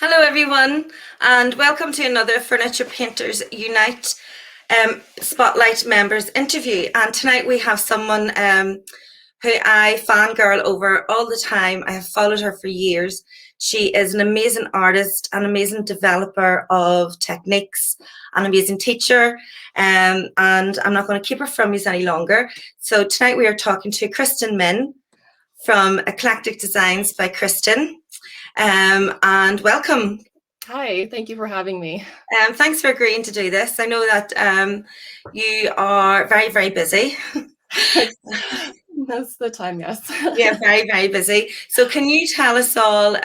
Hello, everyone, and welcome to another Furniture Painters Unite Spotlight members interview. And tonight we have someone who I fangirl over all the time. I have followed her for years. She is an amazing artist, an amazing developer of techniques, an amazing teacher, and I'm not going to keep her from you any longer. So tonight we are talking to Crystin from Eclectic Designs by Crystin. And welcome. Hi, thank you for having me. Thanks for agreeing to do this. I know that you are very, very busy. That's the time, yes. Yeah, very, very busy. So can you tell us all,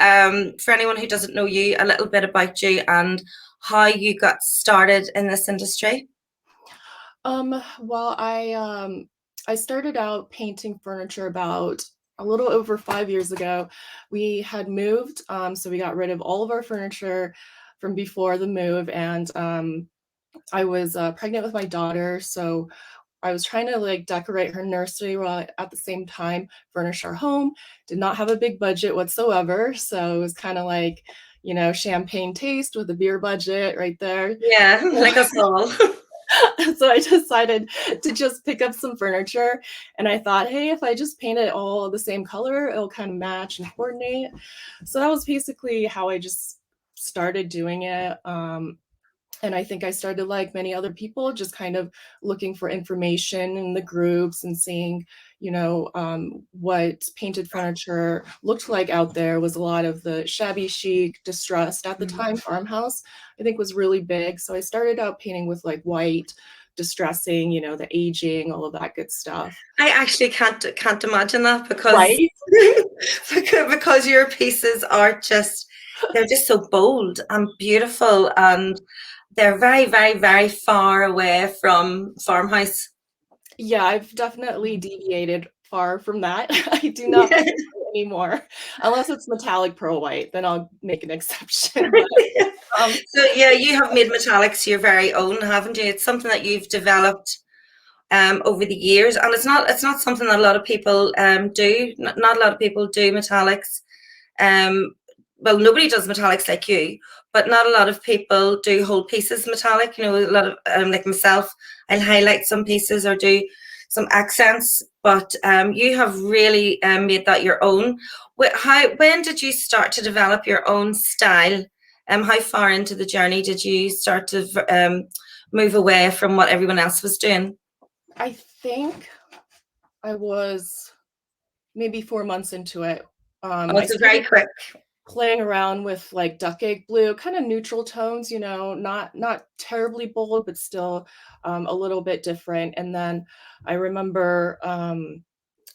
for anyone who doesn't know you, a little bit about you and how you got started in this industry? Well, I started out painting furniture about a little over 5 years ago. We had moved, so we got rid of all of our furniture from before the move, and I was pregnant with my daughter, so I was trying to like decorate her nursery while at the same time furnish our home. Did not have a big budget whatsoever, so it was kind of like, champagne taste with a beer budget right there. Yeah, like us all. So I decided to just pick up some furniture, and I thought, hey, if I just paint it all the same color, it'll kind of match and coordinate. So that was basically how I just started doing it. And I think I started like many other people, just kind of looking for information in the groups and seeing, what painted furniture looked like out there. Was a lot of the shabby chic, distressed at the time. Farmhouse, I think, was really big. So I started out painting with like white, distressing, the aging, all of that good stuff. I actually can't imagine that Right? because your pieces are they're just so bold and beautiful, and they're very, very, very far away from farmhouse. Yeah, I've definitely deviated far from that. I do not paint it anymore, unless it's metallic pearl white, then I'll make an exception. So yeah, you have made metallics your very own, haven't you? It's something that you've developed over the years, and it's not something that a lot of people do. Not a lot of people do metallics. Well, nobody does metallics like you, but not a lot of people do whole pieces metallic. A lot of like myself, I'll highlight some pieces or do some accents, but you have really made that your own. When did you start to develop your own style? How far into the journey did you start to move away from what everyone else was doing? I think I was maybe 4 months into it. Oh, I it's very started quick. playing around with like duck egg blue, kind of neutral tones, not terribly bold, but still a little bit different. And then I remember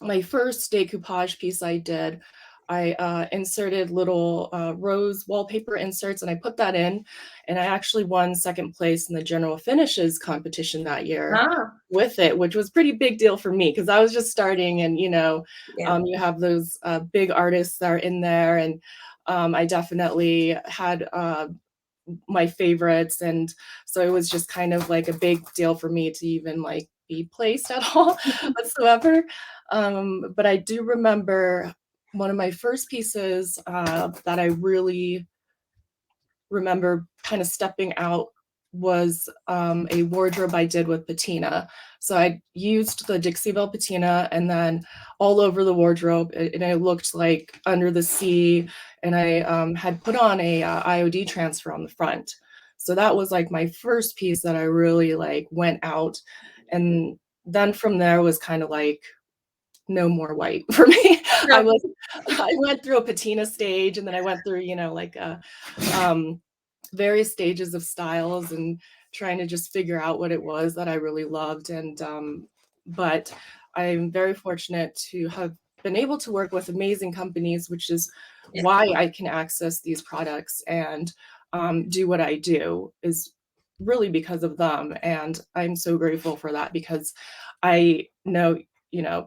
my first decoupage piece I did, I inserted little rose wallpaper inserts, and I put that in, and I actually won second place in the general finishes competition that year with it, which was a pretty big deal for me because I was just starting, and Yeah. you have those big artists that are in there, and I definitely had my favorites, and so it was just kind of like a big deal for me to even like be placed at all whatsoever. But I do remember one of my first pieces that I really remember kind of stepping out was a wardrobe I did with patina. So I used the Dixie Belle patina, and then all over the wardrobe, and it looked like under the sea. And I had put on a IOD transfer on the front. So that was like my first piece that I really like went out. And then from there was kind of like no more white for me. I No. was I went through a patina stage, and then I went through, like various stages of styles and trying to just figure out what it was that I really loved. And but I'm very fortunate to have been able to work with amazing companies, which is why I can access these products and do what I do, is really because of them. And I'm so grateful for that, because I know,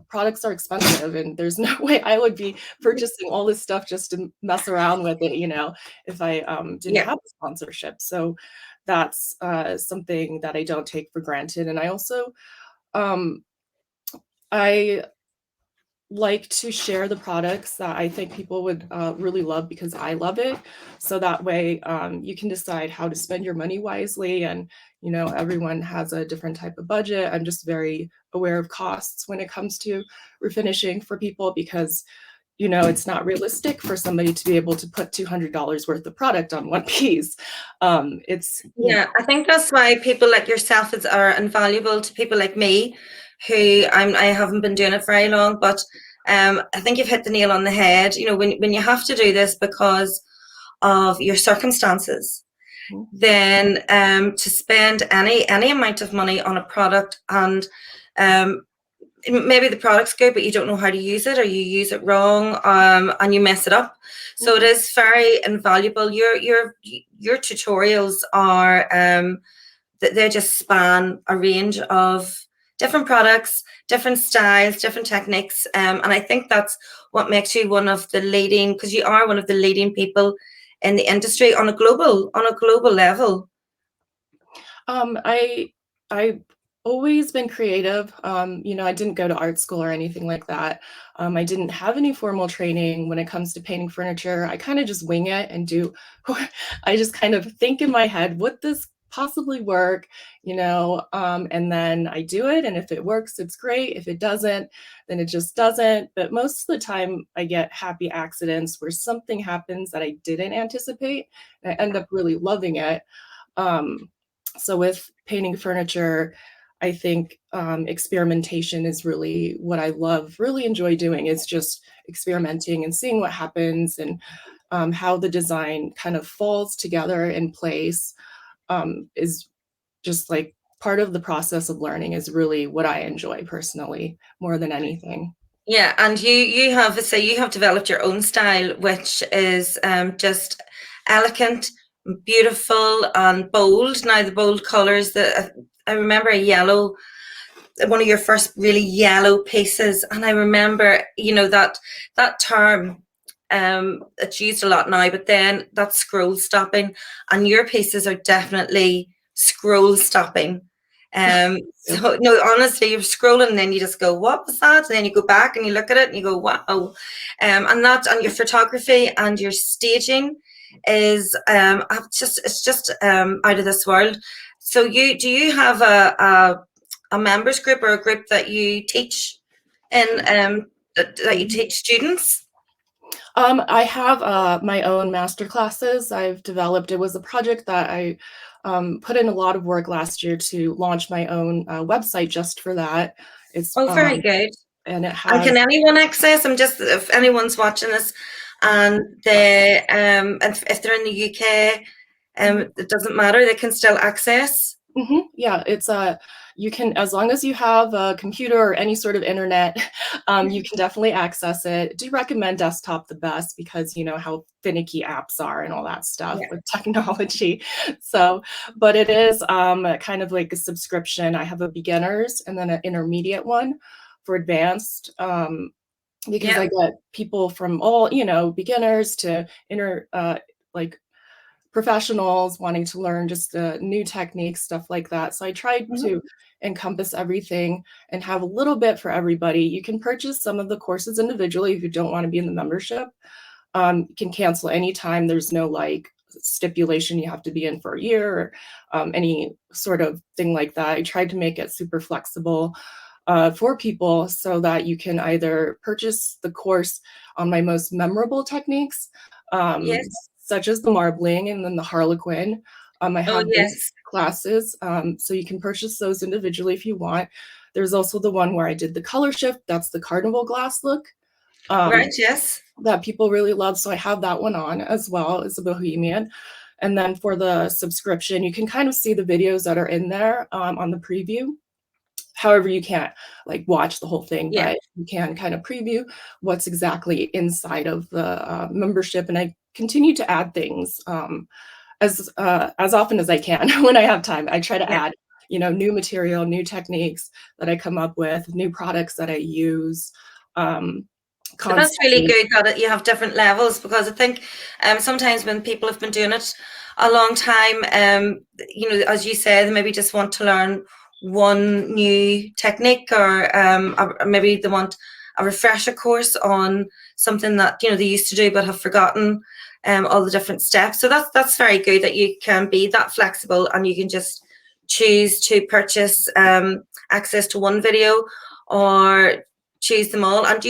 products are expensive, and there's no way I would be purchasing all this stuff just to mess around with it, if I didn't Yeah. have a sponsorship. So that's something that I don't take for granted. And I also, um, I like to share the products that I think people would really love because I love it. So that way you can decide how to spend your money wisely. And, you know, everyone has a different type of budget. I'm just very aware of costs when it comes to refinishing for people because, you know, it's not realistic for somebody to be able to put $200 worth of product on one piece. It's, you Yeah, I think that's why people like yourself are invaluable to people like me, who I haven't been doing it very long, but I think you've hit the nail on the head. You know, when you have to do this because of your circumstances, know. then to spend any amount of money on a product, and um, maybe the product's good, but you don't know how to use it, or you use it wrong, and you mess it up. So it is very invaluable. Your tutorials are they just span a range of different products, different styles, different techniques, and I think that's what makes you one of the leading, because you are one of the leading people in the industry on a global level. I always been creative. You know, I didn't go to art school or anything like that. I didn't have any formal training when it comes to painting furniture. I kind of just wing it and do. I just kind of think in my head, would this possibly work? You know, and then I do it, and if it works, it's great. If it doesn't, then it just doesn't. But most of the time, I get happy accidents where something happens that I didn't anticipate, and I end up really loving it. Um, so with painting furniture, I think experimentation is really what I love, really enjoy doing. It's just experimenting and seeing what happens and how the design kind of falls together in place is just like part of the process of learning is really what I enjoy personally more than anything. Yeah, and you have developed your own style, which is just elegant, beautiful, and bold. Now the bold colors. That I remember a yellow, one of your first really yellow pieces, and I remember, you know, that term. It's used a lot now, but then that scroll stopping, and your pieces are definitely scroll stopping. So no, honestly, you're scrolling and then you just go, "What was that?" And then you go back and you look at it and you go, "Wow!" And your photography and your staging is it's just out of this world. So do you have a members group or a group that you teach in that you teach students? I have my own master classes I've developed. It was a project that I put in a lot of work last year to launch my own website just for that. It's Oh, very good. and it And has can anyone access? If anyone's watching this and and if they're in the UK, it doesn't matter, they can still access. Yeah, it's you can, as long as you have a computer or any sort of internet, you can definitely access it. Do recommend desktop the best because you know how finicky apps are and all that stuff Yeah. with technology. So, but it is kind of like a subscription. I have a beginners and then an intermediate one for advanced. Because Yeah. I get people from all, you know, beginners to like professionals wanting to learn just new techniques, stuff like that. So I tried Mhm. to encompass everything and have a little bit for everybody. You can purchase some of the courses individually if you don't want to be in the membership. You can cancel anytime. There's no like stipulation you have to be in for a year or any sort of thing like that. I tried to make it super flexible for people so that you can either purchase the course on my most memorable techniques, um, Yes. such as the marbling and then the harlequin. I Oh, have those yes. classes, so you can purchase those individually if you want. There's also the one where I did the color shift. That's the carnival glass look Right. um, Yes. that people really love. So I have that one on as well as a bohemian. And then for the subscription, you can kind of see the videos that are in there on the preview. However, you can't like watch the whole thing, Yeah. but you can kind of preview what's exactly inside of the membership. And I continue to add things as often as I can when I have time. I try to Yeah. add, you know, new material, new techniques that I come up with, new products that I use But that's really constantly. good that you have different levels, because I think sometimes when people have been doing it a long time, you know, as you say, they maybe just want to learn one new technique, or maybe they want a refresher course on something that they used to do but have forgotten all the different steps. So that's very good that you can be that flexible and you can just choose to purchase access to one video or choose them all. And I have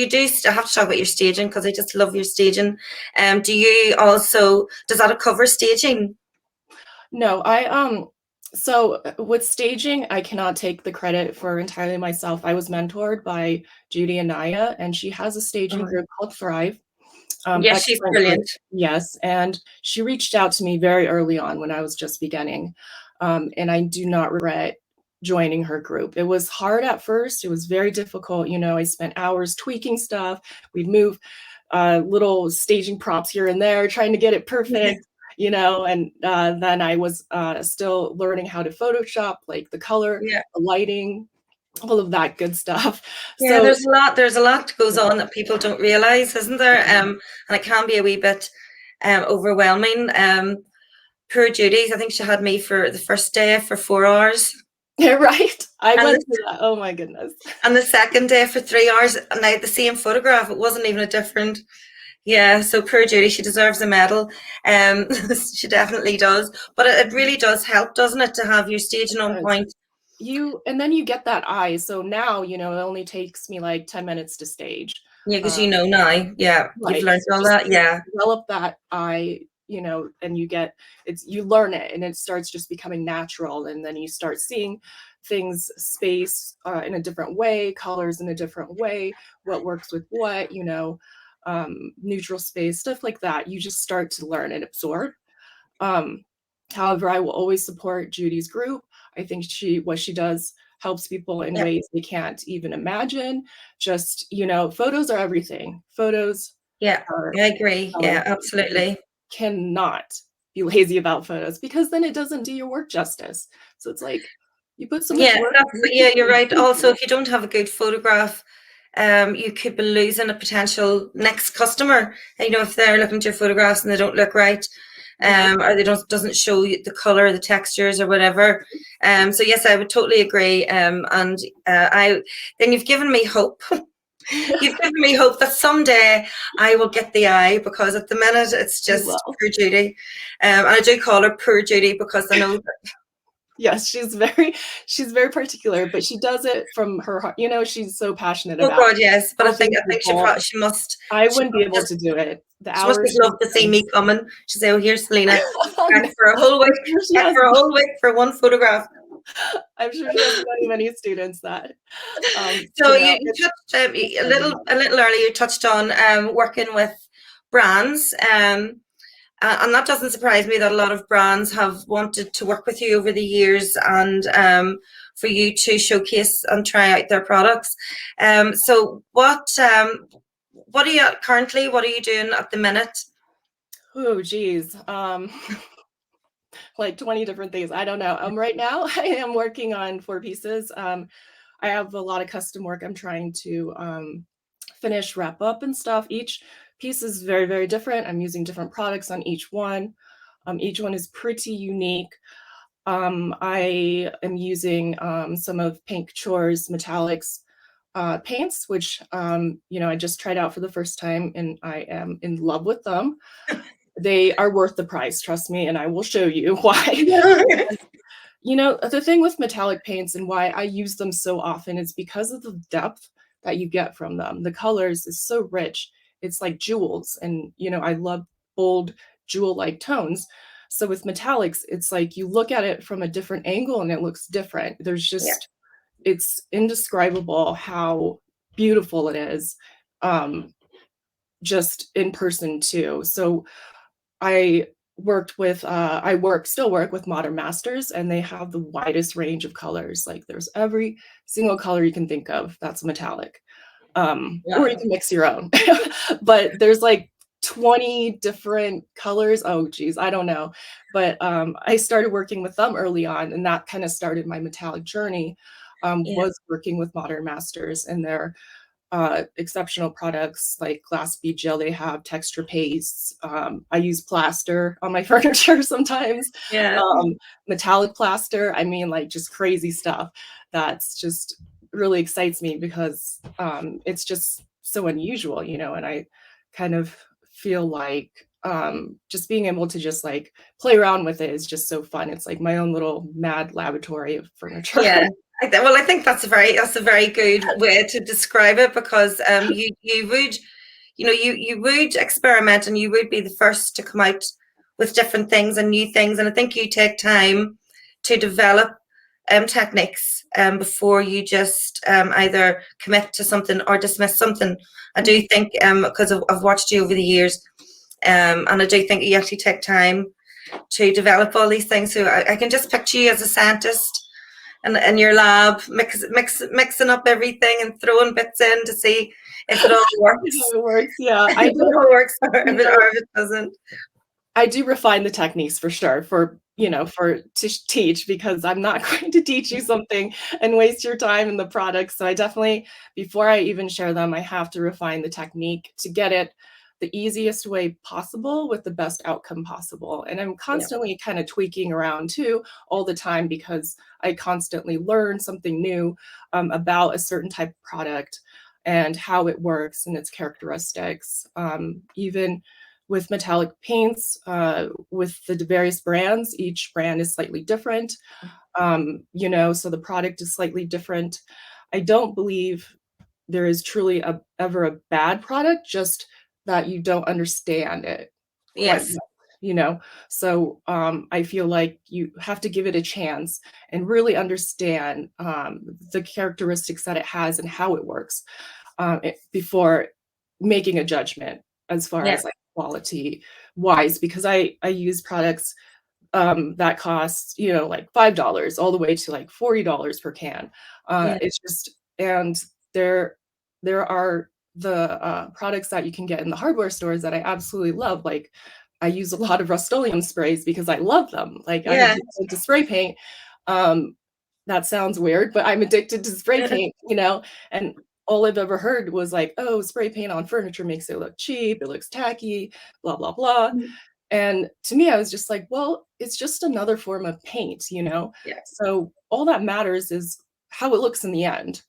to talk about your staging because I just love your staging. Does that cover staging? No, so with staging, I cannot take the credit for entirely myself. I was mentored by Judy and Naya, and she has a staging group called Thrive. Yes, she's brilliant. Yes, and she reached out to me very early on when I was just beginning, and I do not regret joining her group. It was hard at first. It was very difficult. I spent hours tweaking stuff. We'd move little staging props here and there, trying to get it perfect. And then I was still learning how to Photoshop, like the color, the lighting, all of that good stuff. Yeah, so there's a lot that goes on that people don't realize, isn't there? And it can be a wee bit overwhelming. Poor Judy, I think she had me for the first day for 4 hours. Yeah, right. I went through that. Oh my goodness. And the second day for 3 hours, and I had the same photograph. It wasn't even a different. Yeah, so poor Judy, she deserves a medal. She definitely does. But it really does help, doesn't it, to have your staging on point? And then you get that eye. So now, it only takes me like 10 minutes to stage. Yeah, because now. Yeah, right. You've learned all that. Yeah. Develop that eye, and you learn it and it starts just becoming natural. And then you start seeing things, space in a different way, colors in a different way, what works with what, neutral space, stuff like that. You just start to learn and absorb. However, I will always support Judy's group. I think what she does helps people in ways they can't even imagine. Just, photos are everything. Photos. Yeah, I agree. Yeah, absolutely. Cannot be lazy about photos because then it doesn't do your work justice. So it's like you put so much work. Yeah, you're right. Also, if you don't have a good photograph, you could be losing a potential next customer. If they're looking at your photographs and they don't look right. Or they doesn't show you the color, the textures, or whatever. So yes, I would totally agree. And then you've given me hope. You've given me hope that someday I will get the eye, because at the minute it's just poor Judy. And I do call her poor Judy because I know that. Yes, she's very particular, but she does it from her heart. She's so passionate about. Oh God, yes. But I think she must. I wouldn't be able to do it. She must love to see me coming. She'd say, "Oh, here's Selena, back for a whole week, for one photograph." I'm sure she has many students that. So you touched a little earlier. You touched on working with brands, and that doesn't surprise me that a lot of brands have wanted to work with you over the years, and for you to showcase and try out their products. So what are you currently? What are you doing at the minute? Oh, geez. Like 20 different things. I don't know. Right now I am working on 4 pieces. I have a lot of custom work I'm trying to finish, wrap up and stuff. Each piece is very, very different. I'm using different products on each one. Each one is pretty unique. I am using some of Pink Chore's Metallics paints, which, I just tried out for the first time and I am in love with them. They are worth the price, trust me, and I will show you why. The thing with metallic paints and why I use them so often is because of the depth that you get from them. The colors is so rich. It's like jewels, and I love bold jewel-like tones. So with metallics, it's like you look at it from a different angle and it looks different. There's just it's indescribable how beautiful it is, just in person too. So I still work with Modern Masters, and they have the widest range of colors. Like there's every single color you can think of that's metallic, or you can mix your own. But there's like 20 different colors. Oh geez, I don't know. But I started working with them early on, and that kind of started my metallic journey. Was working with Modern Masters and their exceptional products like glass bead gel. They have texture pastes. I use plaster on my furniture sometimes. Metallic plaster. I mean, like just crazy stuff. That's just really excites me because it's just so unusual, you know, and I kind of feel like just being able to just like play around with it is just so fun. It's like my own little mad laboratory of furniture. Yeah. Well, I think that's a very good way to describe it, because you would, you know, you would experiment and you would be the first to come out with different things and new things, and I think you take time to develop techniques before you just either commit to something or dismiss something. I do think because I've watched you over the years, and I do think you actually take time to develop all these things. So I can just picture you as a scientist in your lab, mixing up everything and throwing bits in to see if it all works. It works, yeah. If it all works, or if it doesn't. I do refine the techniques for sure, for, you know, for to teach, because I'm not going to teach you something and waste your time in the product. So I definitely, before I even share them, I have to refine the technique to get it the easiest way possible with the best outcome possible. And I'm constantly kind of tweaking around too all the time, because I constantly learn something new about a certain type of product and how it works and its characteristics. Even with metallic paints, with the various brands, each brand is slightly different, you know, so the product is slightly different. I don't believe there is truly ever a bad product, just that you don't understand it quite Yes. well, you know? So I feel like you have to give it a chance and really understand the characteristics that it has and how it works before making a judgment as far Yeah. as like quality wise, because I use products that cost, you know, like $5 all the way to like $40 per can. Yeah. It's just, and there are the products that you can get in the hardware stores that I absolutely love. Like I use a lot of Rust-Oleum sprays because I love them. Like I'm Yeah. addicted to spray paint. That sounds weird, but I'm addicted to spray paint, you know, and all I've ever heard was like, oh, spray paint on furniture makes it look cheap, it looks tacky, blah, blah, blah. And to me, I was just like, well, it's just another form of paint, you know? Yeah. So all that matters is how it looks in the end.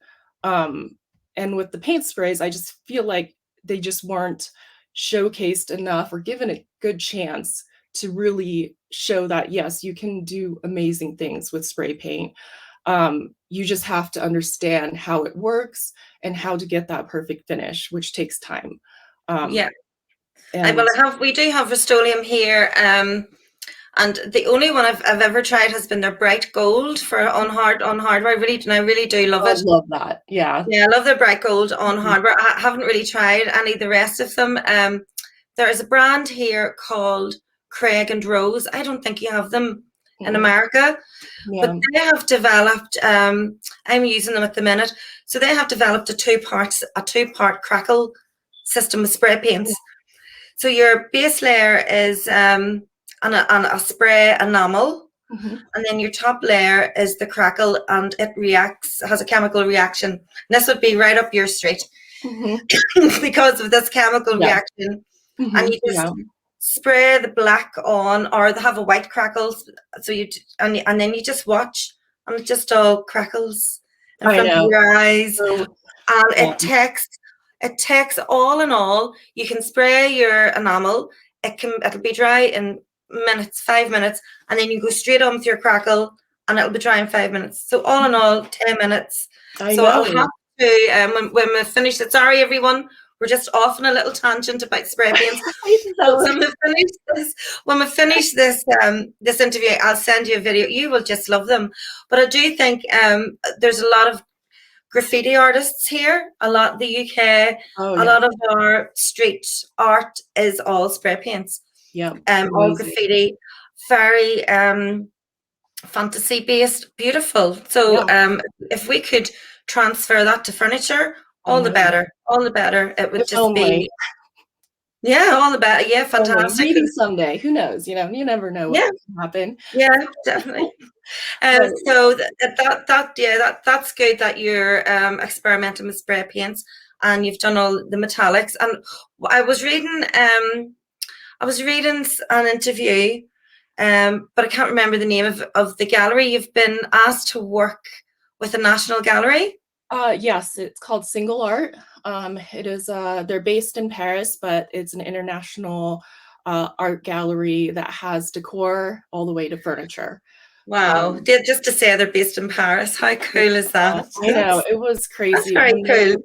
And with the paint sprays, I just feel like they just weren't showcased enough or given a good chance to really show that, yes, you can do amazing things with spray paint. You just have to understand how it works and how to get that perfect finish, which takes time. Yeah. And We do have Rust-Oleum here, and the only one I've ever tried has been their bright gold for on hardware. I really do love I it. love that. Yeah. Yeah, I love their bright gold on hardware. I haven't really tried any of the rest of them. There is a brand here called Craig and Rose. I don't think you have them in America, but Yeah. they have developed. I'm using them at the minute, so they have developed a two-part crackle system with spray paints. So your base layer is on a spray enamel, and then your top layer is the crackle, and it has a chemical reaction. And this would be right up your street because of this chemical reaction. And you just spray the black on, or they have a white crackle. So and then you just watch, and it just all crackles in front of your eyes. And it takes all in all. You can spray your enamel. It'll be dry in minutes, 5 minutes, and then you go straight on with your crackle, and it'll be dry in 5 minutes. So all in all, 10 minutes. I'll have to when we finish it. Sorry, everyone. We're just off on a little tangent about spray paints. So when we finish this interview, I'll send you a video. You will just love them. But I do think there's a lot of graffiti artists here. A lot the UK. A lot of our street art is all spray paints. Yeah. All graffiti, very fantasy based, beautiful. So if we could transfer that to furniture, all the better. All the better. It would just be. Yeah, all the better. Yeah, fantastic. Maybe someday. Who knows? You know, you never know what can happen. Yeah, definitely. So that's good that you're experimenting with spray paints and you've done all the metallics. And I was reading an interview, but I can't remember the name of the gallery. You've been asked to work with a national gallery. Yes, it's called Single Art. It is they're based in Paris, but it's an international art gallery that has decor all the way to furniture. Wow. Um, Just to say they're based in Paris. How cool is that? I know it was That's crazy very when cool. they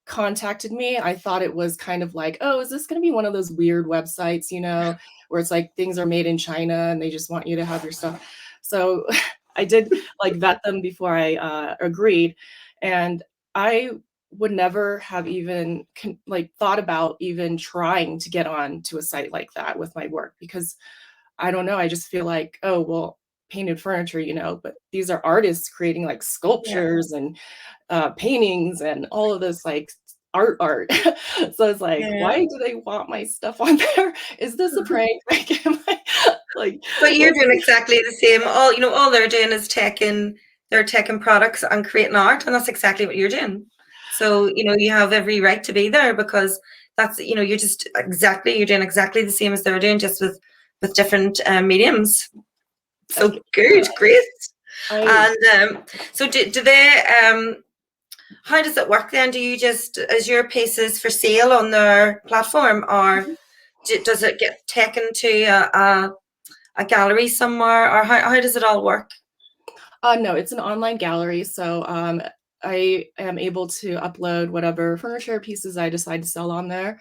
contacted me. I thought it was kind of like, oh, is this going to be one of those weird websites, where it's like things are made in China and they just want you to have your stuff. So I did like vet them before I agreed, and I would never have even like thought about even trying to get on to a site like that with my work, because I don't know, I just feel like, oh, well, painted furniture, but these are artists creating like Yeah. sculptures and paintings and all of this like art. So it's like, Yeah. why do they want my stuff on there? Is this a prank? Like, am I like, But you're what? doing exactly the same. All they're doing is they're taking products and creating art, and that's exactly what you're doing. So, you have every right to be there because that's, you're doing exactly the same as they're doing, just with different mediums. So Yeah, good, great. I And so do they, how does it work then? Do you just, is your pieces for sale on their platform, or does it get taken to a gallery somewhere, or how does it all work? No, it's an online gallery, so I am able to upload whatever furniture pieces I decide to sell on there.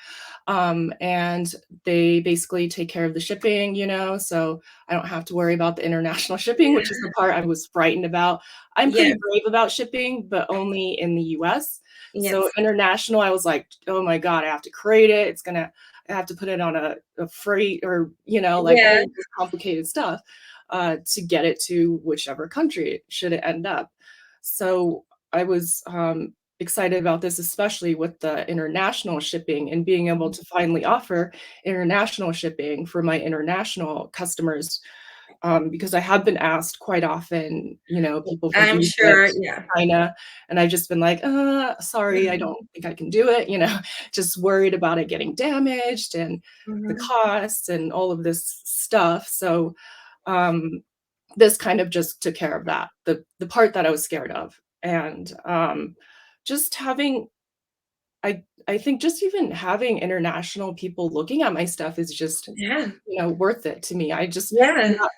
And they basically take care of the shipping, so I don't have to worry about the international shipping, which is the part I was frightened about. I'm Yeah. pretty brave about shipping, but only in the US. So Yes. international, I was like, oh my God, I have to create it. I have to put it on a freight, or, like Yeah. all of this complicated stuff to get it to whichever country should it end up. So I was excited about this, especially with the international shipping and being able to finally offer international shipping for my international customers. Because I have been asked quite often, people from I'm sure. Egypt, Yeah. China, and I've just been like, sorry, I don't think I can do it, just worried about it getting damaged and the Mhm. costs and all of this stuff. So um, this kind of just took care of that, the part that I was scared of. And just having, I think just even having international people looking at my stuff is just, Yeah. worth it to me. I'm Yeah. not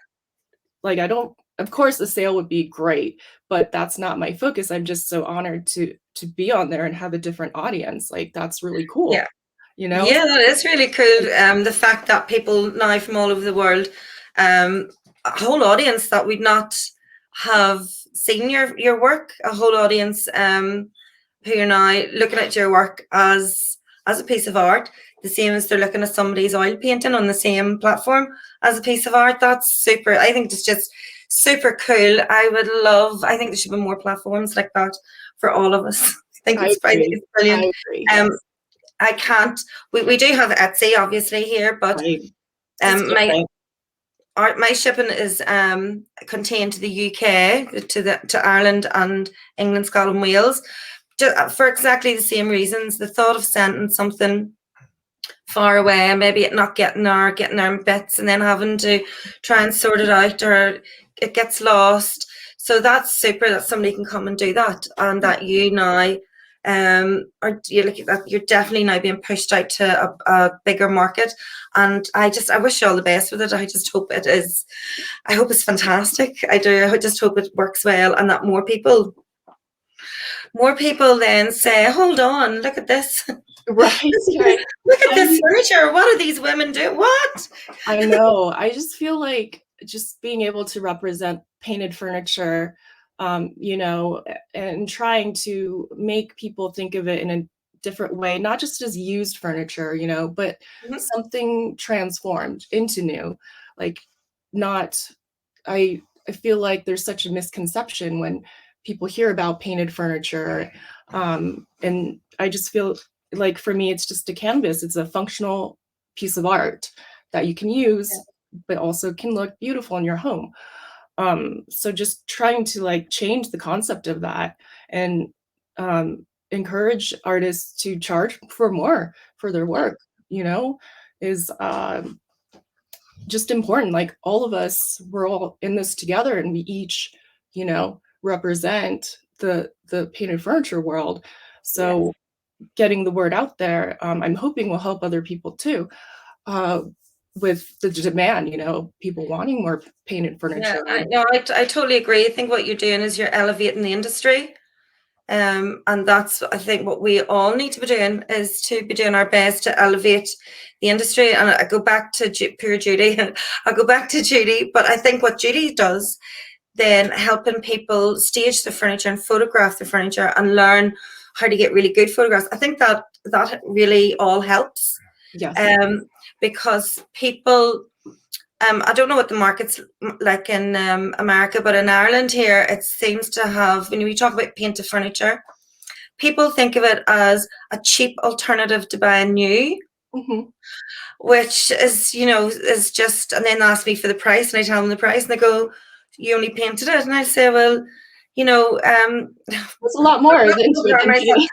like, I don't, of course, a sale would be great, but that's not my focus. I'm just so honored to be on there and have a different audience. Like, that's really Yeah. cool, Yeah, that is really Like, cool. The fact that people now from all over the world, a whole audience that would not have seen your work, a whole audience who are now looking at your work as a piece of art, the same as they're looking at somebody's oil painting on the same platform as a piece of art. That's super. I think it's just super cool. I think there should be more platforms like that for all of us. I think it's I brilliant. agree, Um, yes. I can't. We do have Etsy obviously here, but Right. It's my different. my shipping is contained to the UK, to Ireland and England, Scotland, Wales, for exactly the same reasons. The thought of sending something far away, maybe it not getting our bits, and then having to try and sort it out, or it gets lost. So that's super that somebody can come and do that, and that you now are you look at that, you're definitely now being pushed out to a bigger market. And I wish you all the best with it. I just hope it is. I hope it's fantastic. I do. I just hope it works well, and that more people then say, hold on, look at this. Right, right. Look at this I furniture. What are these women doing? What? I know. I just feel like just being able to represent painted furniture, and trying to make people think of it in a different way, not just as used furniture, but Mhm. something transformed into new. Like, not, I feel like there's such a misconception when people hear about painted furniture. And I just feel like for me, it's just a canvas. It's a functional piece of art that you can use, but also can look beautiful in your home. So just trying to like change the concept of that, and encourage artists to charge for more for their Yeah. work, is just important. Like, all of us, we're all in this together, and we each, represent the painted furniture world. Yes. So getting the word out there, I'm hoping will help other people too, uh, with the demand, people wanting more painted Yeah, furniture. I totally agree. I think what you're doing is you're elevating the industry. And that's, I think, what we all need to be doing, is to be doing our best to elevate the industry. And I go back to pure Judy. I go back to Judy, but I think what Judy does, then helping people stage the furniture and photograph the furniture and learn how to get really good photographs. I think that really all helps. Yes. Because people, I don't know what the market's like in America, but in Ireland here, it seems to have, when we talk about painted furniture, people think of it as a cheap alternative to buying new, Mm-hmm. which is, is just, and then they ask me for the price, and I tell them the price, and they go, "You only painted it?" And I say, "Well, There's a lot more into it than painting.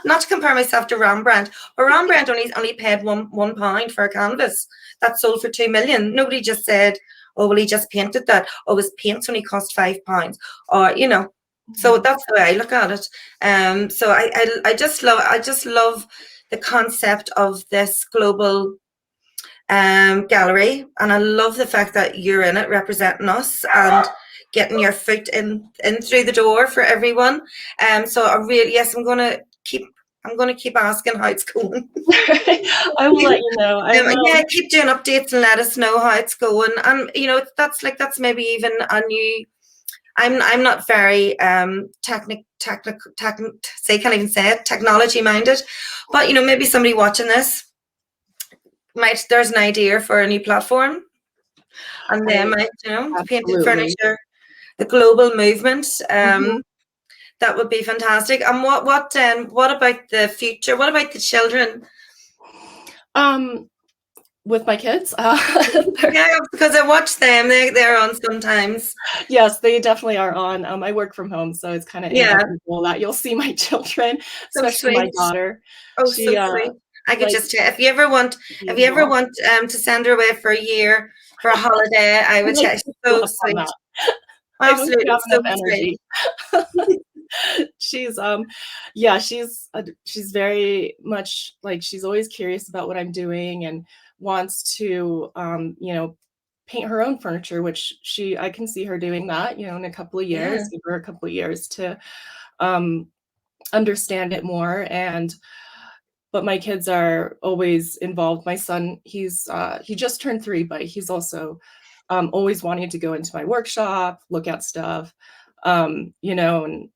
not to compare myself to Rembrandt, but Rembrandt only paid £1 for a canvas that sold for 2 million. Nobody just said, "Oh, well, he just painted that. Oh, his paints only cost £5," or So that's the way I look at it. So I just love the concept of this global gallery, and I love the fact that you're in it representing us and getting your foot in through the door for everyone. So I really, yes, I'm gonna keep asking how it's going. I will let you know. Yeah, keep doing updates and let us know how it's going. And that's maybe even a new. I'm not very can't even say it, technology minded, but maybe somebody watching this there's an idea for a new platform, and they might, painted Absolutely. furniture, the global movement. Mhm. That would be fantastic. And what about the future? What about the children? With my kids, Yeah, because I watch them. They're on sometimes. yes, they definitely are on. I work from home, so it's kind of Yeah, inevitable that you'll see my children, so especially my sweet. daughter. Oh, She so sweet. I could like just tell, if you ever usual. want to send her away for a year for a holiday, I I would like tell. to give So up on sweet. that. I don't Absolutely, have so enough sweet. energy. She's yeah, she's very much like, she's always curious about what I'm doing and wants to paint her own furniture, which I can see her doing that, in a couple of Yeah, years, give her a couple of years to um understand it more. But my kids are always involved. My son, he just turned 3, but he's also always wanting to go into my workshop, look at stuff. And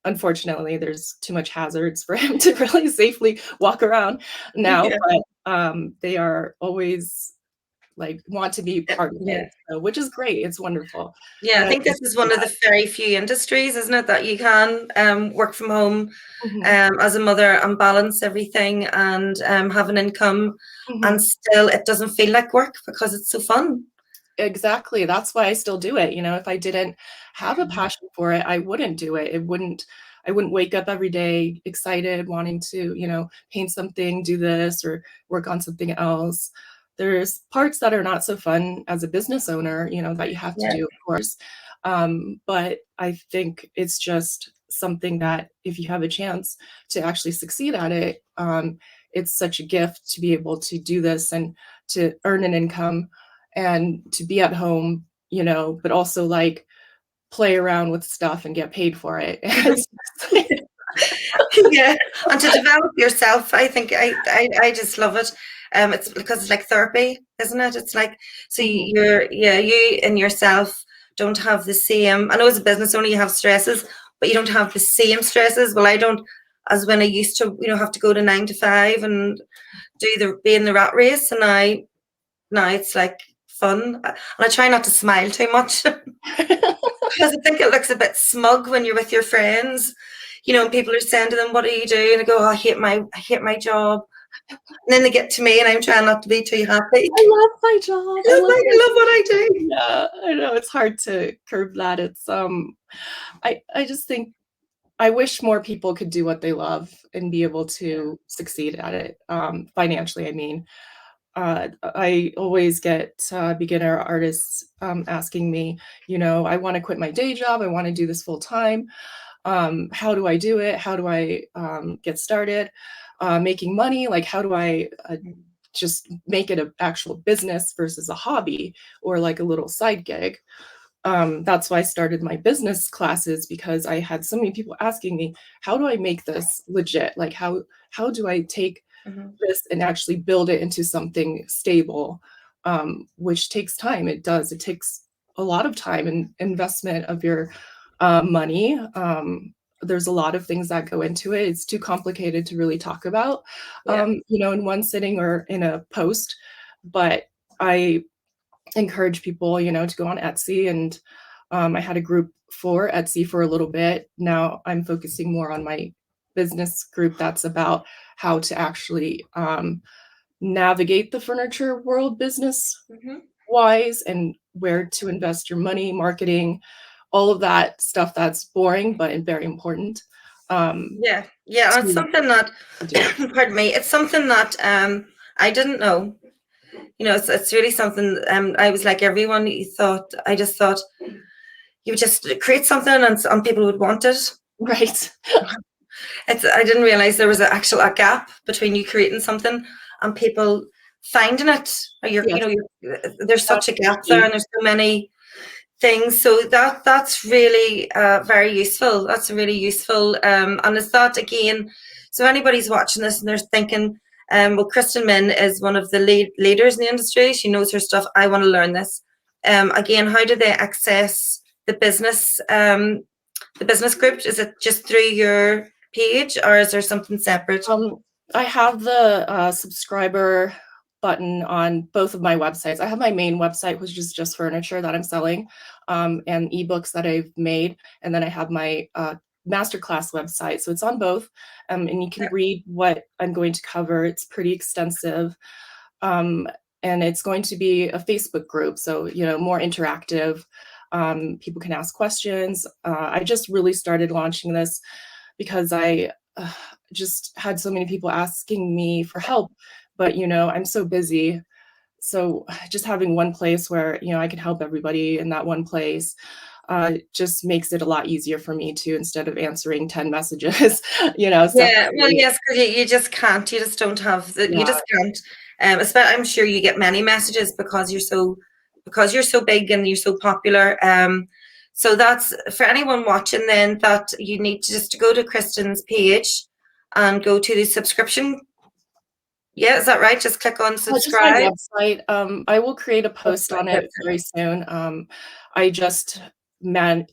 unfortunately there's too much hazards for him to really safely walk around now, yeah, but they are always like want to be part of yeah. it, so, which is great. It's wonderful. Yeah, I But I think can this is see one of that. the very few industries, isn't it, that you can work from home Mhm, as a mother and balance everything and have an income, and mhm. still it doesn't feel like work because it's so fun. Exactly, that's why I still do it. If I didn't have a passion for it, I wouldn't do it. I wouldn't wake up every day excited, wanting to, paint something, do this, or work on something else. There's parts that are not so fun as a business owner, that you have to Yeah, do, of course. But I think it's just something that if you have a chance to actually succeed at it, it's such a gift to be able to do this and to earn an income and to be at home, but also like play around with stuff and get paid for it. It's just like, yeah, and to develop yourself, I think I just love it. It's because it's like therapy, isn't it? It's like, so mhm, you and yourself don't have the same. I know as a business owner you have stresses, but you don't have the same stresses. Well, I don't, as when I used to, have to go to 9 to 5 and be in the rat race, and now it's like fun, and I try not to smile too much. Because I think it looks a bit smug when you're with your friends, and people are saying to them, "What are you doing?" And I go, "Oh, I hate my job." And then they get to me, and I'm trying not to be too happy. I love my job. I love I my love what I do. Yeah, I know it's hard to curb that. It's I just think I wish more people could do what they love and be able to succeed at it, financially, I mean. I always get beginner artists asking me, I want to quit my day job. I want to do this full time. How do I do it? How do I get started making money? Like, how do I just make it an actual business versus a hobby or like a little side gig? That's why I started my business classes, because I had so many people asking me, how do I make this legit? Like, how do I take this and actually build it into something stable, which takes time. It does. It takes a lot of time and investment of your money. There's a lot of things that go into it. It's too complicated to really talk about, Yeah. in one sitting or in a post. But I encourage people, to go on Etsy, and I had a group for Etsy for a little bit. Now I'm focusing more on my business group that's about how to actually navigate the furniture world business wise, and where to invest your money, marketing, all of that stuff that's boring but very important. Yeah, yeah, and it's To something that, do. pardon me, it's something that I didn't know. It's really something. I was like everyone. I just thought you would just create something and people would want it. Right. I didn't realize there was a gap between you creating something and people finding it. Or Yes, there's such that's a gap there, key. and there's so many things. So that's really very useful. That's really useful. And is that again? So anybody's watching this and they're thinking, well, Crystin Min is one of the leaders in the industry. She knows her stuff. I want to learn this. Again, how do they access the business? The business group? Is it just through your page, or is there something separate? I have the subscriber button on both of my websites. I have my main website, which is just furniture that I'm selling, and ebooks that I've made. And then I have my masterclass website. So it's on both. And you can read what I'm going to cover. It's pretty extensive. And it's going to be a Facebook group. So, more interactive. People can ask questions. I just really started launching this because I just had so many people asking me for help, but I'm so busy. So just having one place where I can help everybody in that one place just makes it a lot easier for me to, instead of answering 10 messages, Yeah, well, separately. yes, because you just can't. You just don't have the. You Yeah. just can't. I'm sure you get many messages because you're so big and you're so popular. So that's for anyone watching. Then that you need to just go to Kristin's page and go to the subscription. Yeah, is that right? Just click on Just my subscribe. website. I will create a post on it very soon. I just I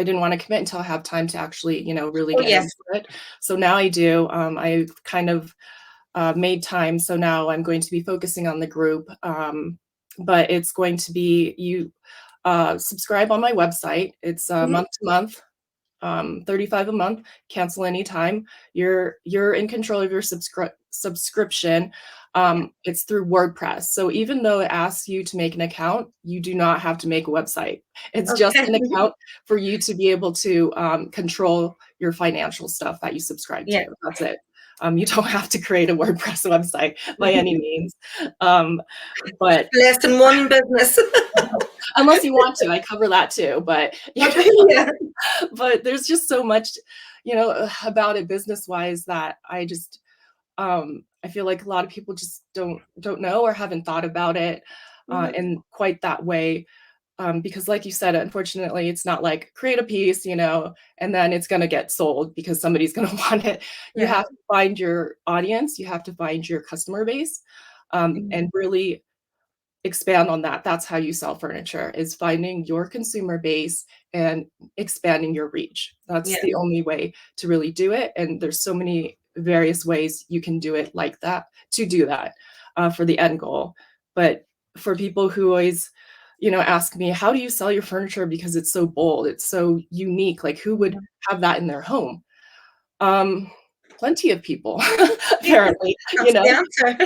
didn't want to commit until I have time to actually, really Oh get yes. into it. So now I do. I've kind of made time. So now I'm going to be focusing on the group. But it's going to be, you subscribe on my website. It's month to month. 35 a month, cancel anytime. You're in control of your subscription. It's through WordPress. So even though it asks you to make an account, you do not have to make a website. It's just Okay. an account for you to be able to control your financial stuff that you subscribe Yeah. to. That's it. You don't have to create a WordPress website by any means. But Less than one business. unless you want to, I cover that too. But Yeah. but there's just so much, about it business wise that I feel like a lot of people just don't know or haven't thought about it in quite that way. Because like you said, unfortunately, it's not like create a piece, and then it's going to get sold because somebody's going to want it. You Yeah. have to find your audience, you have to find your customer base, and really expand on that. That's how you sell furniture, is finding your consumer base and expanding your reach. That's Yeah. the only way to really do it. And there's so many various ways you can do it like that, to do that for the end goal. But for people who always, ask me, how do you sell your furniture? Because it's so bold, it's so unique. Like, who would have that in their home? Plenty of people, apparently, That's the answer.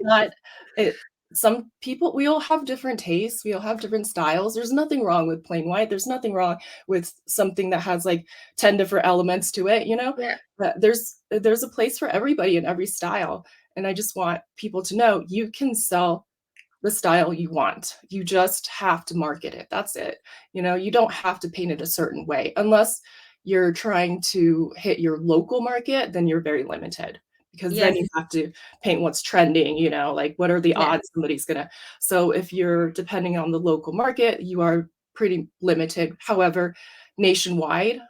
not it. Some people, we all have different tastes, we all have different styles. There's nothing wrong with plain white, there's nothing wrong with something that has like 10 different elements to it. Yeah. There's a place for everybody in every style, and I just want people to know you can sell the style you want. You just have to market it. That's it. You don't have to paint it a certain way, unless you're trying to hit your local market, then you're very limited because then Yes. you have to paint what's trending, like what are the Yeah. odds somebody's gonna. So if you're depending on the local market, you are pretty limited. However, nationwide,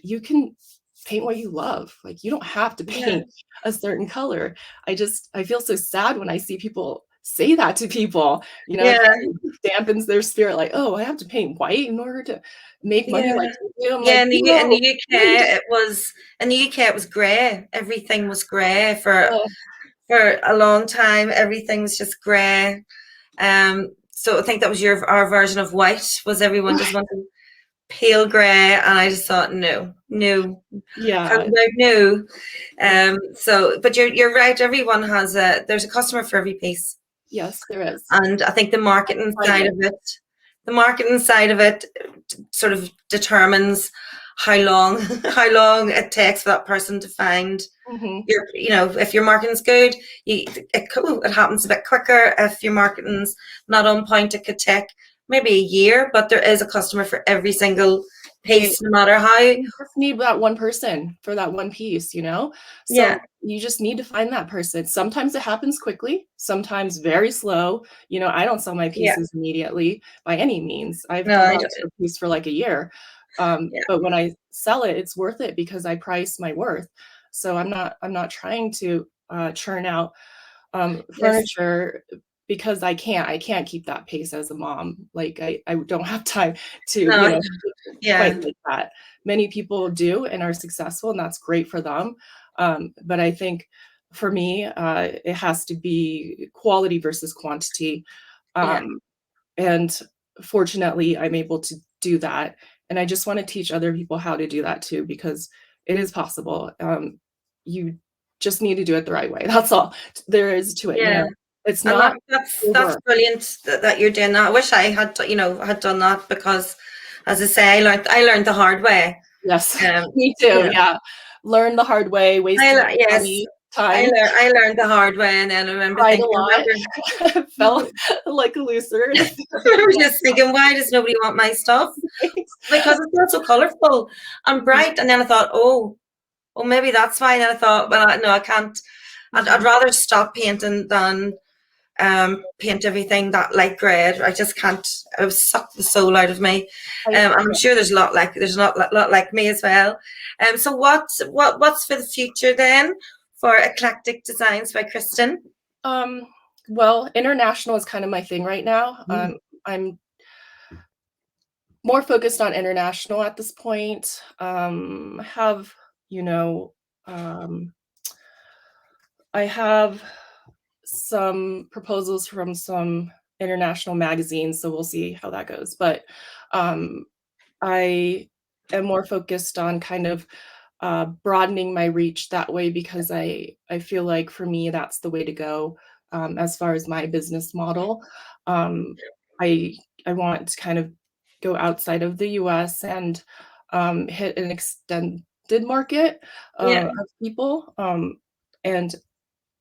you can paint what you love. Like you don't have to Yeah. paint a certain color. I feel so sad when I see people say that to people. It Yeah. kind of dampens their spirit, like, oh, I have to paint white in order to make money Yeah. like you do. I'm Yeah, like, in the no, wait. UK it was grey. Everything was grey for a long time. Everything was just grey. So I think that was our version of white, was everyone just wanted pale grey, and I just thought no, no, hands Yeah, out no. But you're right. Everyone there's a customer for every piece, yes, there is. and I think Find it. the marketing side of it sort of determines how long how long it takes for that person to find Hmm. if your marketing's good, it happens a bit quicker. If your marketing's not on point, it could take maybe a year, but there is a customer for every single piece, no matter how. You just need that one person for that one piece, So Yeah, you just need to find that person. Sometimes it happens quickly, sometimes very slow. I don't sell my yeah. pieces immediately by any means. I've No, held I on don't. to a piece for like a year. Yeah, But when I sell it, it's worth it because I price my worth. So I'm not trying to churn out yes, furniture because I can't keep that pace as a mom. Like I don't have time to, no, quite yeah, like that. Many people do and are successful, and that's great for them. But I think for me, it has to be quality versus quantity. yeah, Um, and fortunately, I'm able to do that. And I just want to teach other people how to do that too, because it is possible. You just need to do it the right way. That's all there is to it. yeah. It's And not that's over. brilliant that you're doing that. I wish I had done that, because, as I say, I learned the hard way. Yes, Um, me you too. know, Yeah. Learn the hard way, wasted yes, money, time, I learned the hard way, and then cried a lot, felt like a loser. I remember just thinking, why does nobody want my stuff? Because it's not so colourful and bright. And then I thought, oh, maybe that's why. And then I thought, well, no, I can't. I'd Mhm. rather stop painting than paint everything that light grey. I just can't. It would suck the soul out of me. I And I'm sure there's a lot like me as well. So what's for the future then for Eclectic Designs by Crystin? Um, well, international is kind of my thing right now. I'm more focused on international at this point. Have, you know, um, I have some proposals from some international magazines, so we'll see how that goes. But um, I am more focused on kind of broadening my reach that way because I feel like for me that's the way to go as far as my business model. Um, I I want to kind of go outside of the U.S. and hit an extended market Yeah, of people, and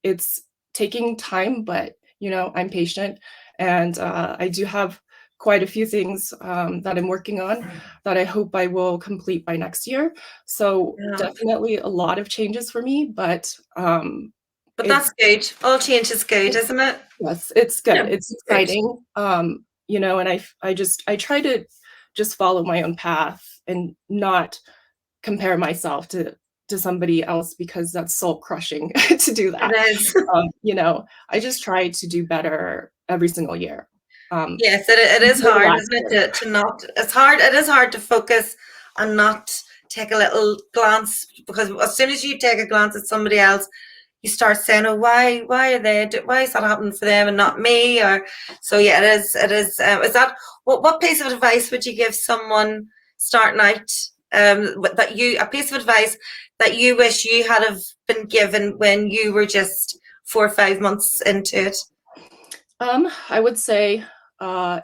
it's taking time, but I'm patient, and I do have quite a few things that I'm working on that I hope I will complete by next year. So yeah. definitely a lot of changes for me, but But it's that's good. All change is good, isn't it? yes, it's good. Yeah, It's it's good. exciting. And I try to just follow my own path and not compare myself to somebody else because that's soul crushing to do It that. is. I just try to do better every single year. Um, Yes, it is Compared to hard, last isn't it, year. to not, it's hard, it is hard to focus and not take a little glance, because as soon as you take a glance at somebody else, you start saying, oh, why is that happening for them and not me? Or, so yeah, is that, what piece of advice would you give someone starting out, a piece of advice that you wish you had have been given when you were just 4 or 5 months into it? I would say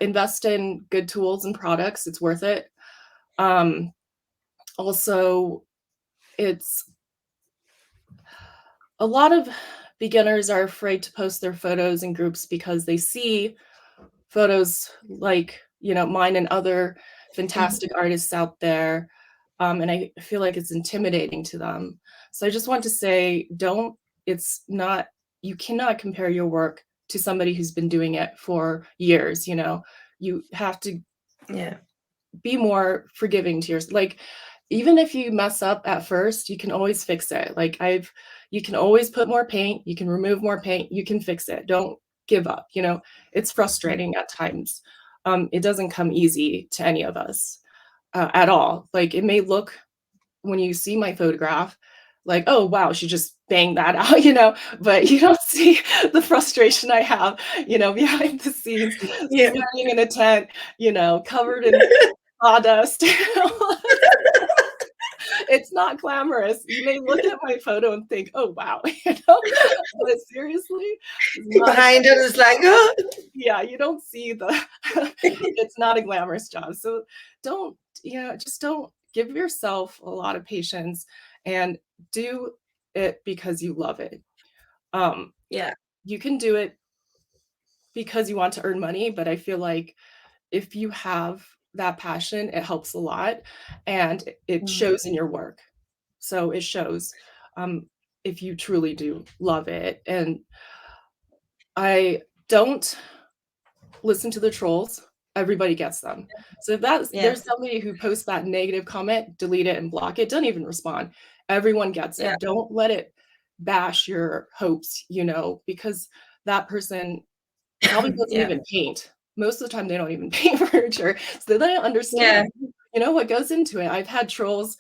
invest in good tools and products. It's worth it. Um, Also, it's a lot of beginners are afraid to post their photos in groups because they see photos like mine and other Mhm. fantastic artists out there, and I feel like it's intimidating to them. So I just want to say, you cannot compare your work to somebody who's been doing it for years. You have to Yeah. be more forgiving to yourself. Like, even if you mess up at first, you can always fix it. You can always put more paint, you can remove more paint, you can fix it. Don't give up. It's frustrating at times. It doesn't come easy to any of us at all. Like, it may look, when you see my photograph, like, oh wow, she just banged that out, but you don't see the frustration I have, behind the scenes, Yeah. standing in a tent, covered in sawdust. It's not glamorous. You may look at my photo and think, oh wow, but seriously, it's not a, Behind it is like, oh. yeah, you don't see it's not a glamorous job. So just don't, give yourself a lot of patience and do it because you love it. Yeah. You can do it because you want to earn money, but I feel like if you have that passion, it helps a lot, and it shows in your work. So it shows, if you truly do love it. And I don't listen to the trolls. Everybody gets them. So if Yeah. there's somebody who posts that negative comment, delete it and block it. Don't even respond. Everyone gets Yeah. it. Don't let it bash your hopes, because that person probably doesn't Yeah. even paint. Most of the time, they don't even paint furniture, so they don't Yeah. understand, what goes into it. I've had trolls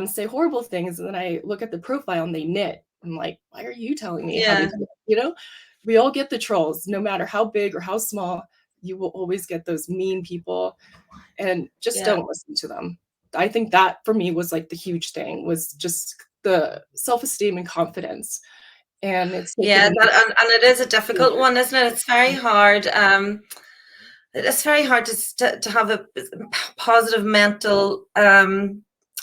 say horrible things, and then I look at the profile and they knit. I'm like, why are you telling me how to Yeah. do it? We all get the trolls, no matter how big or how small. You will always get those mean people, and just Yeah. don't listen to them. I think that for me was like the huge thing, was just the self-esteem and confidence. And it's Yeah, taken and it is a difficult years. one, isn't it? It's very hard. It's very hard to have a positive mental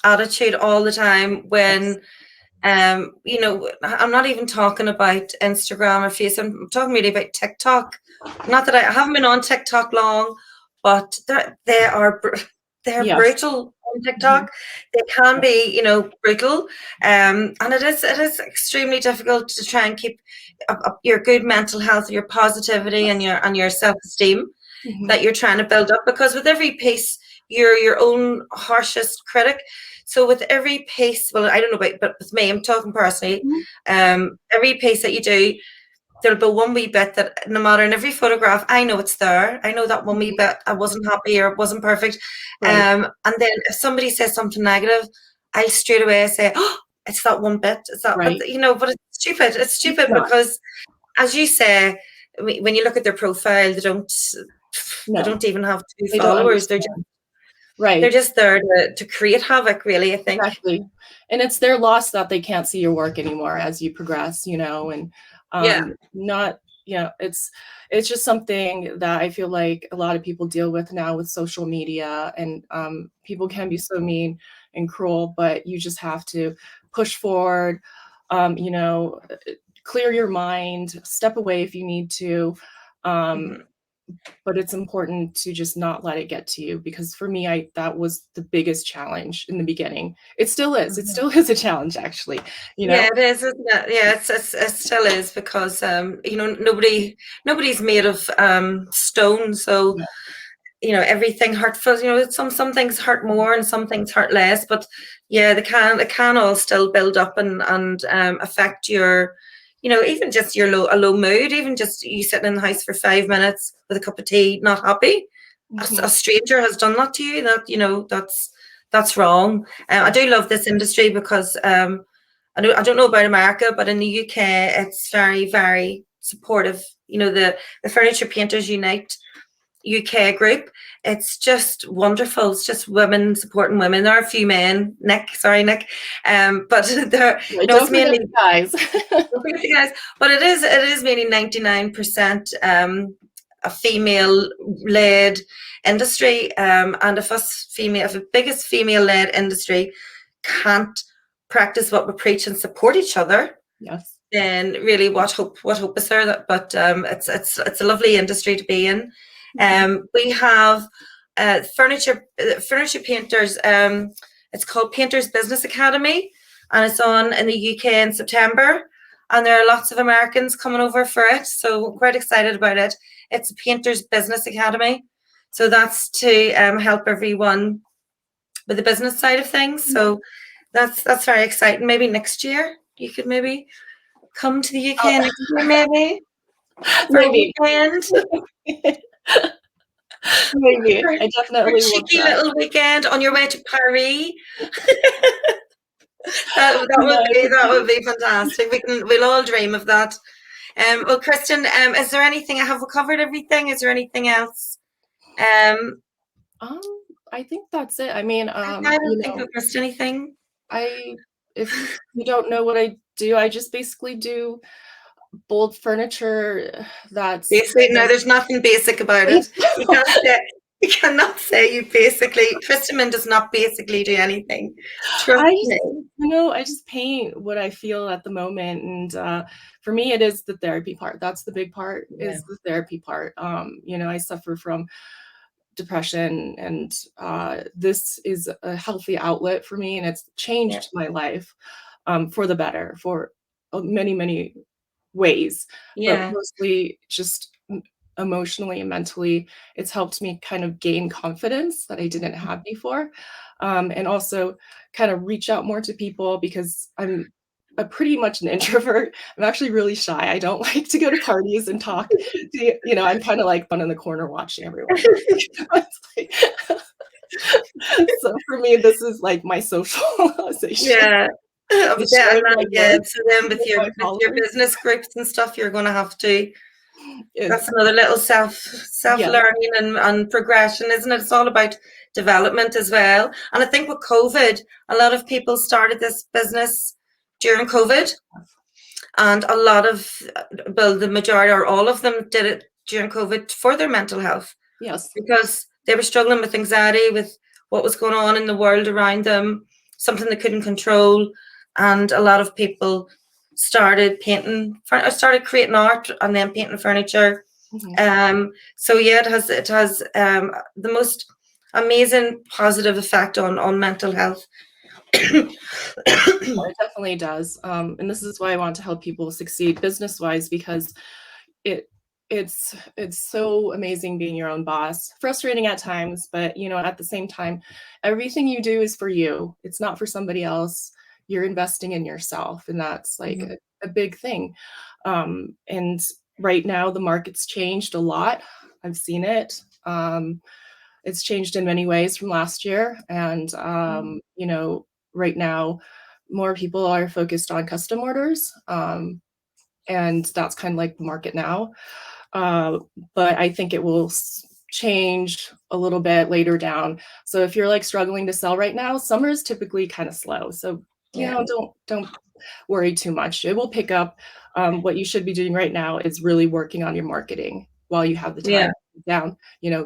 attitude all the time when I'm not even talking about Instagram or Facebook. I'm talking really about TikTok. Not that I haven't been on TikTok long, but they're Yes. brutal on Mhm. TikTok. They can be, brutal, and it is extremely difficult to try and keep up your good mental health, your positivity, and your self esteem Mhm. that you're trying to build up, because with every piece you're your own harshest critic. So with every piece, well, I don't know about, but with me, I'm talking personally, Mhm. every piece that you do, there'll be one wee bit that no matter, in every photograph, I know it's there. I know that one wee Mhm. bit I wasn't happy or it wasn't perfect. Right. And then if somebody says something negative, I'll straight away say, oh, it's that one bit. It's that, but Right. but it's stupid. It's It's stupid not. because, as you say, when you look at their profile, they No, don't even have two they don't followers. understand. They're Right. just there to create havoc, really, I think. Exactly. And it's their loss that they can't see your work anymore as you progress, and Yeah. not, it's just something that I feel like a lot of people deal with now with social media, and people can be so mean and cruel, but you just have to push forward, um, you know, clear your mind, step away if you need to. Um, Mhm. but it's important to just not let it get to you, because for me, that was the biggest challenge in the beginning. It still is. It Mhm. still is a challenge, actually, Yeah, it is, isn't it? Yeah, it still is, because nobody's made of stone, so Yeah. everything hurtful. Some things hurt more and some things hurt less, but yeah, it can all still build up and affect your, even just a low mood, even just you sitting in the house for 5 minutes with a cup of tea, not happy. A Mhm. stranger has done that to you. That's wrong. I Yeah. do love this industry because I don't know about America, but in the UK, it's very, very supportive. The Furniture Painters Unite UK group. It's just wonderful. It's just women supporting women. There are a few men. Nick. But there, Right, no, it's don't forget mainly, the guys. don't forget the guys. But it is mainly 99% a female led industry. And if the biggest female led industry can't practice what we preach and support each other, Yes. then really what hope is there? But it's a lovely industry to be in. Mhm. We have furniture painters. It's called Painters Business Academy, and it's on in the UK in September. And there are lots of Americans coming over for it, so quite excited about it. It's a Painters Business Academy, so that's to help everyone with the business side of things. So that's very exciting. Maybe next year you could maybe come to the UK next year, maybe for a Maybe. weekend. Maybe. I definitely A will cheeky try. little weekend on your way to Paris. that No, would be fantastic. We'll all dream of that. Well, Crystin, is there anything? Have we covered everything? Is there anything else? I think that's it. I mean, I you don't think know, we've missed anything. if you don't know what I do, I just basically do bold furniture that's Basically, kind no, of there's nothing basic about it. You cannot say you basically. Crystin does not basically do anything. Trust I me. I just paint what I feel at the moment, and for me, it is the therapy part. That's the big part. Yeah. Is the therapy part. I suffer from depression, and this is a healthy outlet for me, and it's changed my life for the better for many, many ways, but Yeah. mostly just emotionally and mentally. It's helped me kind of gain confidence that I didn't have before, and also kind of reach out more to people because I'm pretty much an introvert. I'm actually really shy. I don't like to go to parties and talk. I'm kind of like one in the corner watching everyone. Like, so for me, this is like my socialization. Yeah. It's Yeah, showing my yeah. work So then with with your my followers. business groups and stuff, you're going to have to. That's It's another little yeah, learning and progression, isn't it? It's all about development as well. And I think with COVID, a lot of people started this business during COVID, and a lot of, well, the majority or all of them did it during COVID for their mental health, yes. because they were struggling with anxiety, with what was going on in the world around them, something they couldn't control. And a lot of people started started creating art and then painting furniture. So yeah, it has the most amazing positive effect on mental health. It definitely does. And this is why I want to help people succeed business-wise, because it it's so amazing being your own boss. Frustrating at times, but at the same time, everything you do is for you. It's not for somebody else. You're investing in yourself, and that's like a big thing. And right now, the market's changed a lot. I've seen it. It's changed in many ways from last year, and right now, more people are focused on custom orders, and that's kind of like the market now. But I think it will change a little bit later down. So if you're like struggling to sell right now, summer is typically kind of slow. So don't worry too much. It will pick up. What you should be doing right now is really working on your marketing while you have the time down.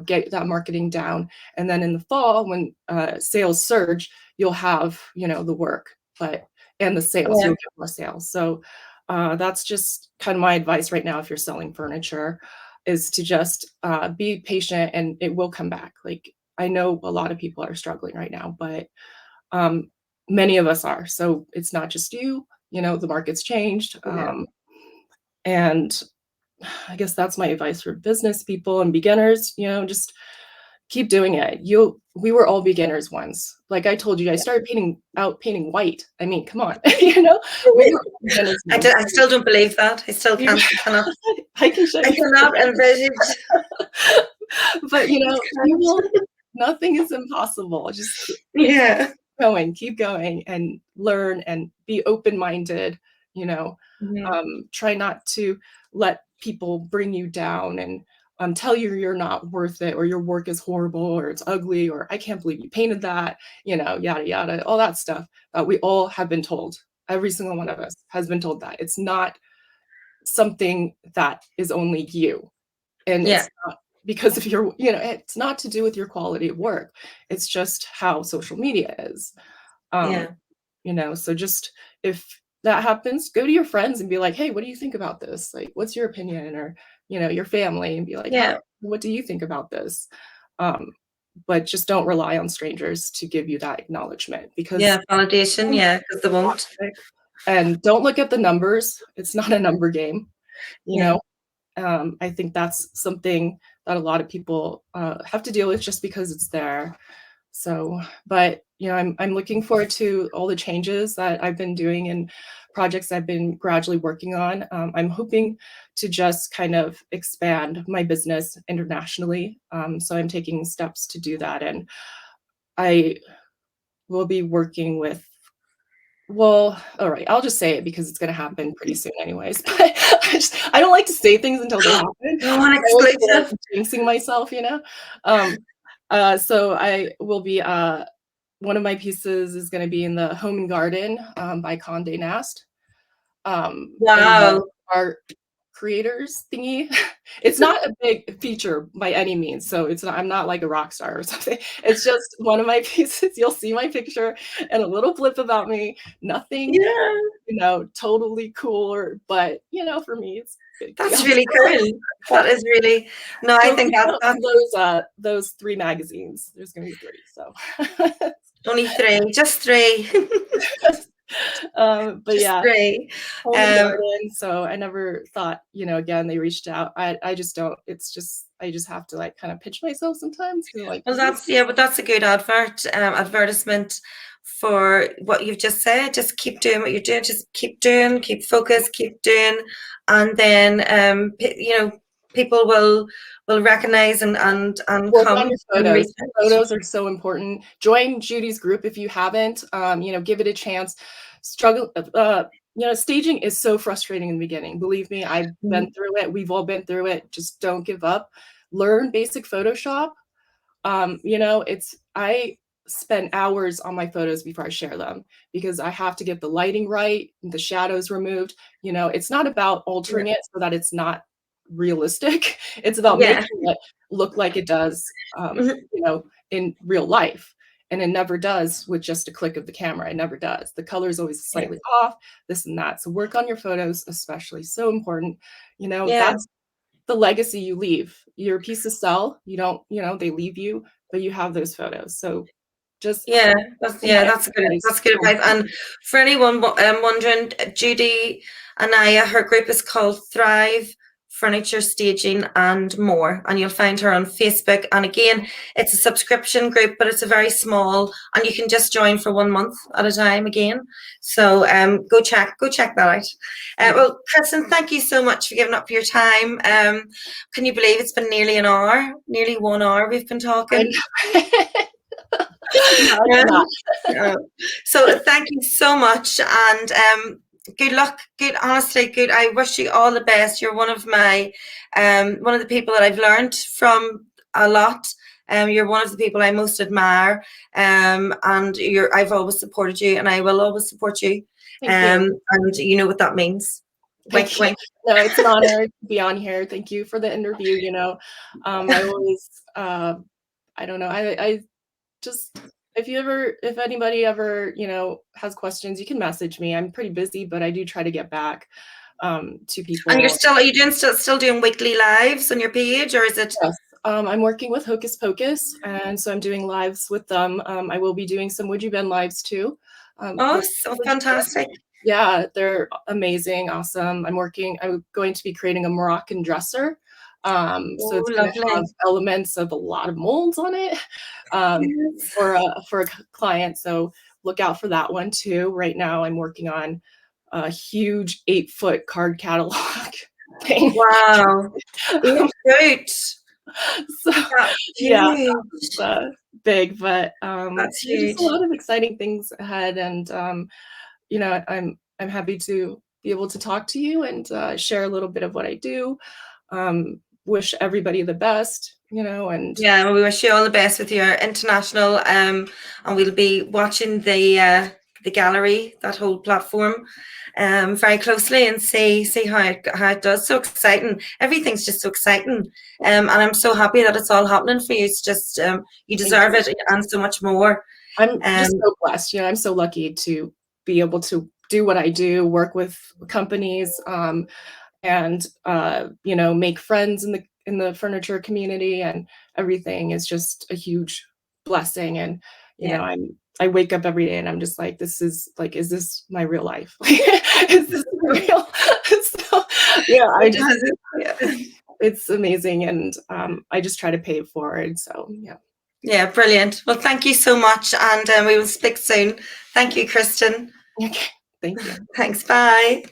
Get that marketing down, and then in the fall when sales surge, you'll have the work, and the sales. You'll get more sales. So that's just kind of my advice right now if you're selling furniture, is to just be patient, and it will come back. Like, I know a lot of people are struggling right now, but many of us are. So it's not just you. The market's changed. And I guess that's my advice for business people and beginners. Just keep doing it. We were all beginners once. Like I told you, I started painting white. I mean, come on, we were beginners. I still don't believe that. I still cannot. I can show you. I cannot envisage. But nothing is impossible. Just keep going and learn and be open-minded. Try not to let people bring you down and tell you you're not worth it, or your work is horrible, or it's ugly, or I can't believe you painted that, yada, yada, all that stuff that we all have been told. Every single one of us has been told that. It's not something that is only you. And it's not because of your, it's not to do with your quality of work. It's just how social media is. So just, if that happens, go to your friends and be like, hey, what do you think about this? Like, what's your opinion? Or, your family, and be like, what do you think about this? but just don't rely on strangers to give you that acknowledgement, because Yeah, validation, yeah, because they won't. and don't look at the numbers. It's not a number game, you Yeah. know. I think that's something that a lot of people have to deal with just because it's there. So, but I'm looking forward to all the changes that I've been doing and projects I've been gradually working on. I'm hoping to just kind of expand my business internationally. So I'm taking steps to do that, and I will be working with. Well, all right, I'll just say it because it's gonna happen pretty soon anyways. But I don't like to say things until they happen. No one I always feel like exclusive. I'm jinxing myself, you know. So I will be one of my pieces is going to be in the Home and Garden by Condé Nast, in the Wow. art creators thingy. It's not a big feature by any means, so it's not. I'm not like a rock star or something. It's just one of my pieces. You'll see my picture and a little blip about me. Nothing, Yeah, totally cool, but for me, it's a big deal. that's really cool. That is really, no, I So think look that out that's for those 3 magazines. There's gonna be 3, so. only three, just three, But just yeah, three. Home and Um, Garden, so I never thought, again, they reached out. I just don't it's just I just have to, like, kinda pitch myself sometimes to, like, well, but that's a good advertisement for what you've just said. Just keep doing what you're doing. Just keep doing, keep focused, keep doing, and then people will recognize and work on come your and reach photos. out. Photos are so important. Join Judy's group if you haven't, give it a chance. Struggle staging is so frustrating in the beginning. Believe me, I've been Mhm. through it. We've all been through it. Just don't give up. Learn basic Photoshop. It's I spend hours on my photos before I share them because I have to get the lighting right, the shadows removed. It's not about Yeah. altering it so that it's not realistic. It's about Yeah. making it look like it does, Mhm. in real life. And it never does with just a click of the camera. It never does. The color is always Yeah. slightly off, this and that. So work on your photos, especially. So important. Yeah. That's the legacy you leave. Your pieces sell. You don't, they leave you, but you have those photos. So just Yeah, my that's good. advice. That's good advice. And for anyone wondering, Judy Anaya, her group is called Thrive Furniture Staging and More, and you'll find her on Facebook. And again, it's a subscription group, but it's a very small, and you can just join for 1 month at a time. Again, so go check that out. Well, Crystin, thank you so much for giving up your time. Can you believe it's been nearly an hour, nearly 1 hour we've been I talking? know. No, Yeah. it's not. Yeah. So thank you so much, and good luck. Good, honestly, good. I wish you all the best. You're one of the people that I've learned from a lot. You're one of the people I most admire, and I've always supported you, and I will always support you. Thank you. And you know what that means. Wink, Thank you. wink. No, it's an honor to be on here. Thank you for the interview. I always, I don't know. I just, if anybody ever, has questions, you can message me. I'm pretty busy, but I do try to get back to And people. are you doing still doing weekly lives on your page, or is it? Yes. I'm working with Hocus Pocus, and so I'm doing lives with them. I will be doing some Would You Ben lives too. Oh, With so fantastic! Yeah, they're amazing, awesome. I'm going to be creating a Moroccan dresser. So Oh, it's gonna have lovely. elements of a lot of molds on it, Yes. for a client. So look out for that one too. Right now I'm working on a huge 8-foot card catalog thing. Wow. 8 foot. So That's yeah, huge. it's big, but That's just a huge. lot of exciting things ahead. And I'm happy to be able to talk to you and share a little bit of what I do. Wish everybody the best, and Yeah, well, we wish you all the best with your international, and we'll be watching the gallery, that whole platform, very closely, and see how it does. So exciting! Everything's just so exciting, and I'm so happy that it's all happening for you. It's just you thank deserve you. it and so much more. I'm Um, just so blessed. I'm so lucky to be able to do what I do, work with companies, and make friends in the furniture community, and everything is just a huge blessing. And you know, Yeah. I wake up every day and I'm just like, this is like, is this my real life? Is this real? So yeah, I It just does. Yeah. it's amazing, and I just try to pay it forward. So yeah. Yeah, brilliant. Well, thank you so much, and we will speak soon. Thank you, Crystin. Okay. Thank you. Thanks. Bye.